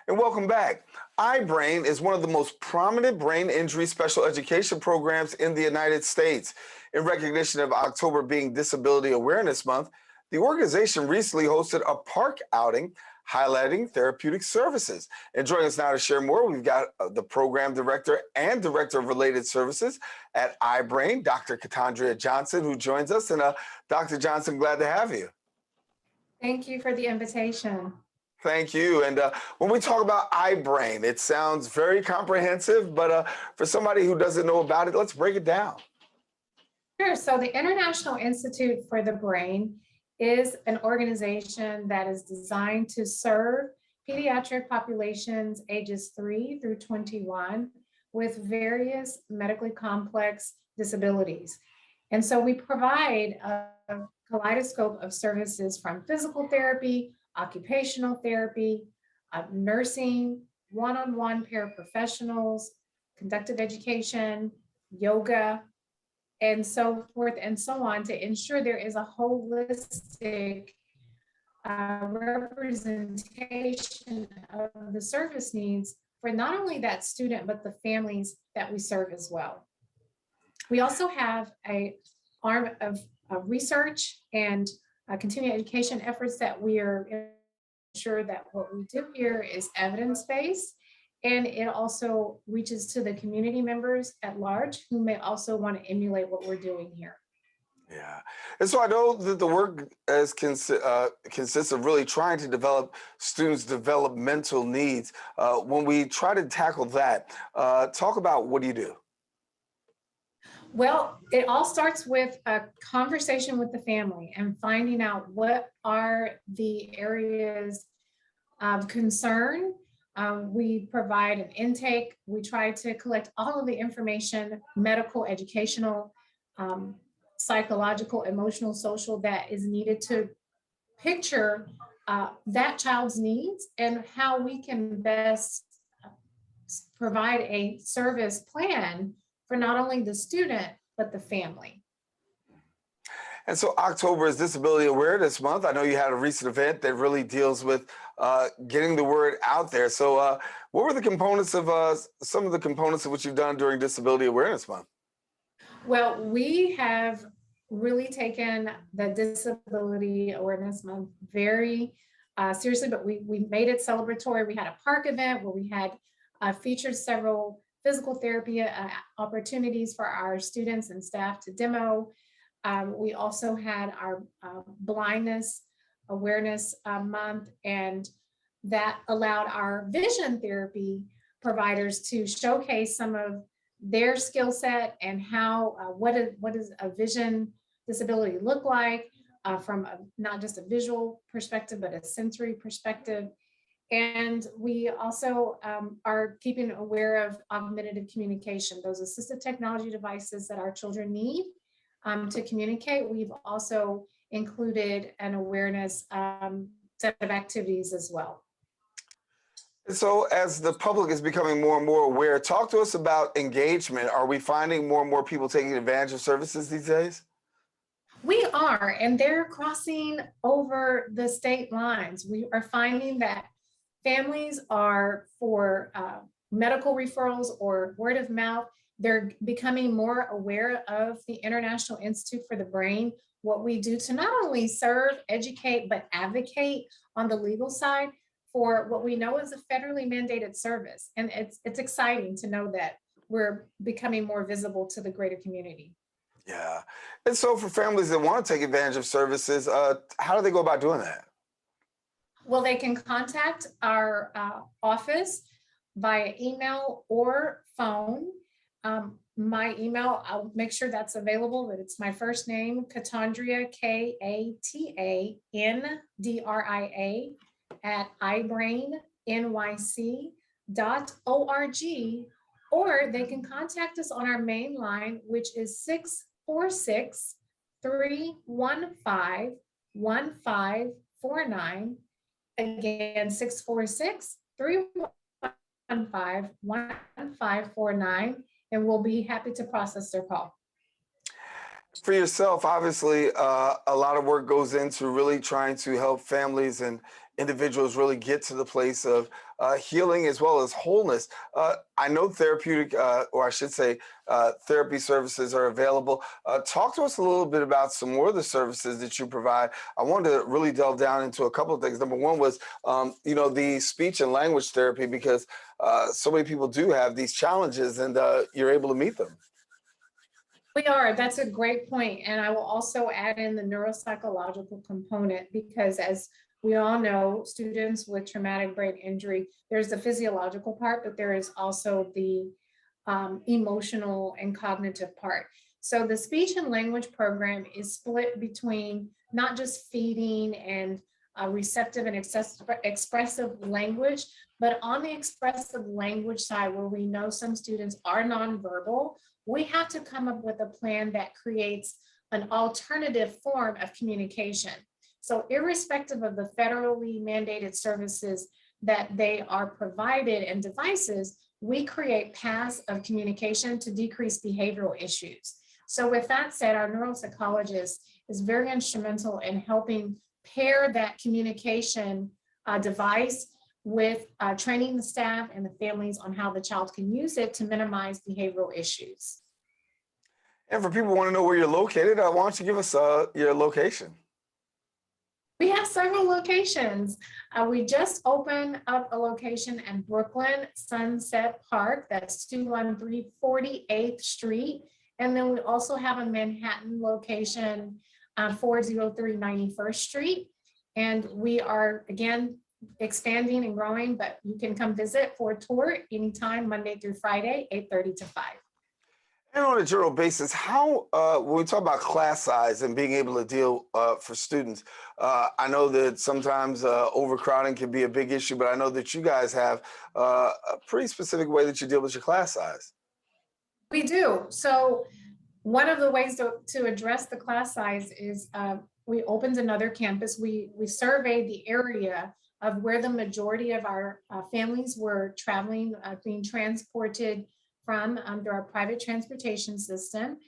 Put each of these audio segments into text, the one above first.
And welcome back. iBRAIN is one of the most prominent brain injury special education programs in the United States. In recognition of October being Disability Awareness Month, the organization recently hosted a park outing highlighting therapeutic services. And joining us now to share more, we've got the program director and director of related services at iBRAIN, Dr. Katandria Johnson, who joins us. And Dr. Johnson, glad to have you. Thank you for the invitation. Thank you. And when we talk about iBRAIN, it sounds very comprehensive, but for somebody who doesn't know about it, let's break it down. Sure. So the International Institute for the Brain is an organization that is designed to serve pediatric populations ages 3 through 21 with various medically complex disabilities. And so we provide a kaleidoscope of services from physical therapy, occupational therapy, nursing, one-on-one paraprofessionals, conductive education, yoga, and so forth and so on to ensure there is a holistic representation of the service needs for not only that student, but the families that we serve as well. We also have an arm of research and continuing education efforts that we are ensure that what we do here is evidence-based, and it also reaches to the community members at large who may also want to emulate what we're doing here. Yeah, and so I know that the work consists of really trying to develop students' developmental needs. When we try to tackle that, talk about what do you do? Well, it all starts with a conversation with the family and finding out what are the areas of concern. We provide an intake. We try to collect all of the information, medical, educational, psychological, emotional, social, that is needed to picture that child's needs and how we can best provide a service plan for not only the student, but the family. And so October is Disability Awareness Month. I know you had a recent event that really deals with getting the word out there. So what were the components of some of the components of what you've done during Disability Awareness Month? Well, we have really taken the Disability Awareness Month very seriously, but we made it celebratory. We had a park event where we had featured several physical therapy opportunities for our students and staff to demo. We also had our blindness awareness month, and that allowed our vision therapy providers to showcase some of their skill set and how what does a vision disability look like from not just a visual perspective, but a sensory perspective. And we also are keeping aware of augmentative communication, those assistive technology devices that our children need to communicate. We've also included an awareness set of activities as well. So as the public is becoming more and more aware, talk to us about engagement. Are we finding more and more people taking advantage of services these days? We are, and they're crossing over the state lines. We are finding that families are, for medical referrals or word of mouth, they're becoming more aware of the International Institute for the Brain, what we do to not only serve, educate, but advocate on the legal side for what we know is a federally mandated service. And it's exciting to know that we're becoming more visible to the greater community. Yeah. And so for families that want to take advantage of services, how do they go about doing that? Well, they can contact our office via email or phone. My email, I'll make sure that's available, but it's my first name, Katandria, Katandria, at iBRAINNYC.org, or they can contact us on our main line, which is 646-315-1549. Again, 646-315-1549, and we'll be happy to process their call. For yourself, obviously, a lot of work goes into really trying to help families and individuals really get to the place of healing as well as wholeness. I know therapeutic, or I should say, therapy services are available. Talk to us a little bit about some more of the services that you provide. I wanted to really delve down into a couple of things. Number one was, the speech and language therapy, because so many people do have these challenges, and you're able to meet them. We are. That's a great point. And I will also add in the neuropsychological component because, as we all know, students with traumatic brain injury, there's the physiological part, but there is also the emotional and cognitive part. So the speech and language program is split between not just feeding and receptive and expressive language, but on the expressive language side, where we know some students are nonverbal, we have to come up with a plan that creates an alternative form of communication. So irrespective of the federally mandated services that they are provided and devices, we create paths of communication to decrease behavioral issues. So with that said, our neuropsychologist is very instrumental in helping pair that communication device with training the staff and the families on how the child can use it to minimize behavioral issues. And for people who want to know where you're located, why don't you give us your location? We have several locations. We just opened up a location in Brooklyn Sunset Park. That's 213 48th Street. And then we also have a Manhattan location, 403 91st Street. And we are, again, expanding and growing, but you can come visit for a tour anytime, Monday through Friday, 8:30 to 5. And on a general basis, how, when we talk about class size and being able to deal for students, I know that sometimes overcrowding can be a big issue, but I know that you guys have a pretty specific way that you deal with your class size. We do. So one of the ways to address the class size is we opened another campus. We surveyed the area of where the majority of our families were traveling, being transported from under our private transportation system.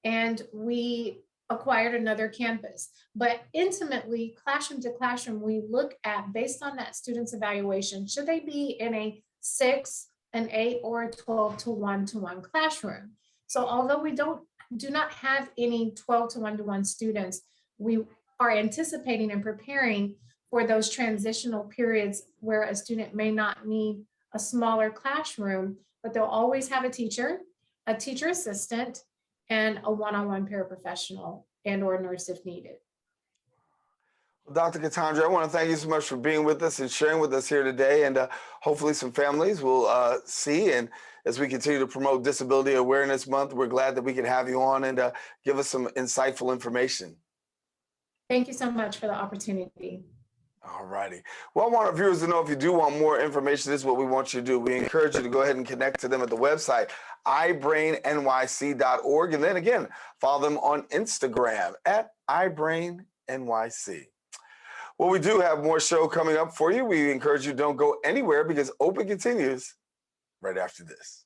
And we acquired another campus. But intimately, classroom to classroom, we look at, based on that student's evaluation, should they be in a 6, an 8, or a 12 to 1-to-1 classroom? So although we do not have any 12 to 1-to-1 students, we are anticipating and preparing for those transitional periods where a student may not need a smaller classroom, but they'll always have a teacher assistant, and a one-on-one paraprofessional and or nurse if needed. Well, Dr. Katandria, I want to thank you so much for being with us and sharing with us here today. And hopefully some families will see. And as we continue to promote Disability Awareness Month, we're glad that we can have you on and give us some insightful information. Thank you so much for the opportunity. All righty. Well, I want our viewers to know, if you do want more information, this is what we want you to do. We encourage you to go ahead and connect to them at the website, iBRAINNYC.org. And then again, follow them on Instagram at iBRAINNYC. Well, we do have more show coming up for you. We encourage you, don't go anywhere, because Open continues right after this.